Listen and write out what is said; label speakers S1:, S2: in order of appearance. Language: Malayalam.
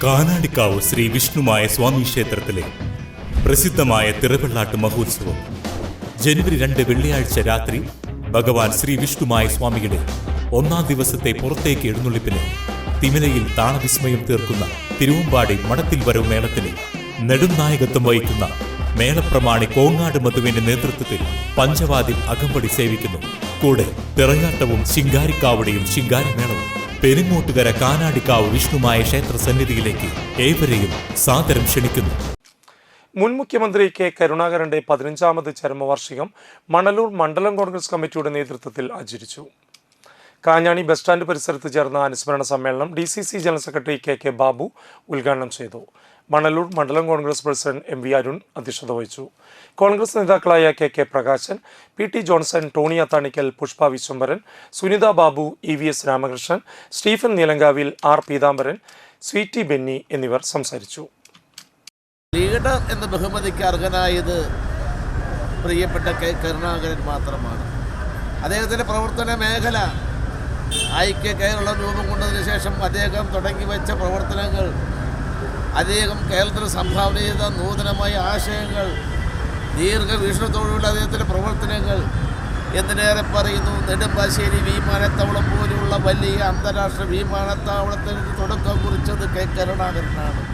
S1: കാനാടിക്കാവ് ശ്രീ വിഷ്ണുമായ സ്വാമി ക്ഷേത്രത്തിലെ പ്രസിദ്ധമായ തിറവെള്ളാട്ട് മഹോത്സവം ജനുവരി 2 വെള്ളിയാഴ്ച രാത്രി ഭഗവാൻ ശ്രീ വിഷ്ണുമായ സ്വാമിയുടെ 1-ാം ദിവസത്തെ പുറത്തേക്ക് എഴുന്നള്ളിപ്പിന് തിമിലയിൽ താളവിസ്മയം തീർക്കുന്ന തിരുവമ്പാടി മടത്തിൽ വരവ് മേളത്തിന് നെടുംനായകത്വം വഹിക്കുന്ന മേളപ്രമാണി കോങ്ങാട് മധുവിന്റെ നേതൃത്വത്തിൽ പഞ്ചവാതിൽ അകമ്പടി സേവിക്കുന്നു. കൂടെ തിറയാട്ടവും ശിങ്കാരിക്കാവുടെയും ശിങ്കാരിമേളവും. പെരിങ്ങോട്ടുകര കാനാടിക്കാവ് വിഷ്ണുമായ ക്ഷേത്ര സന്നിധിയിലേക്ക് ഏവരെയും സാദരം ക്ഷണിക്കുന്നു.
S2: മുൻ മുഖ്യമന്ത്രി കെ കരുണാകരന്റെ 15ാമത് ചരമവാർഷികം മണലൂർ മണ്ഡലം കോൺഗ്രസ് കമ്മിറ്റിയുടെ നേതൃത്വത്തിൽ ആചരിച്ചു. കാഞ്ഞാണി ബസ് സ്റ്റാൻഡ് പരിസരത്ത് ചേർന്ന അനുസ്മരണ സമ്മേളനം DCC general secretary K Babu ഉദ്ഘാടനം ചെയ്തു. മണലൂർ മണ്ഡലം കോൺഗ്രസ് പ്രസിഡന്റ് MV അരുൺ അധ്യക്ഷത വഹിച്ചു. കോൺഗ്രസ് നേതാക്കളായ K Prakashan, PT Johnson, Tony Athanikkal, Pushpa Viswambharan, Sunitha Babu, EVS Ramakrishnan, Stephen Neelankavil, R Peethambaran, Sweety Benny എന്നിവർ സംസാരിച്ചു.
S3: ലീഡർ എന്ന ബഹുമതിക്ക് അർഹനായത് പ്രിയപ്പെട്ട കെ കരുണാകരൻ മാത്രമാണ്. അദ്ദേഹത്തിൻ്റെ പ്രവർത്തന മേഖല ഐക്യ കേരളം രൂപം കൊണ്ടതിന് ശേഷം അദ്ദേഹം തുടങ്ങി വെച്ച പ്രവർത്തനങ്ങൾ, അദ്ദേഹം കേരളത്തിന് സംഭാവന ചെയ്ത നൂതനമായ ആശയങ്ങൾ, ദീർഘവീക്ഷണത്തോടുള്ള അദ്ദേഹത്തിൻ്റെ പ്രവർത്തനങ്ങൾ, എന്തിനേറെ പറയുന്നു, നെടുമ്പാശ്ശേരി വിമാനത്താവളം പോലെയുള്ള വലിയ അന്താരാഷ്ട്ര വിമാനത്താവളത്തിന് തുടക്കം കുറിച്ചത് കെ കരുണാകരനാണ്.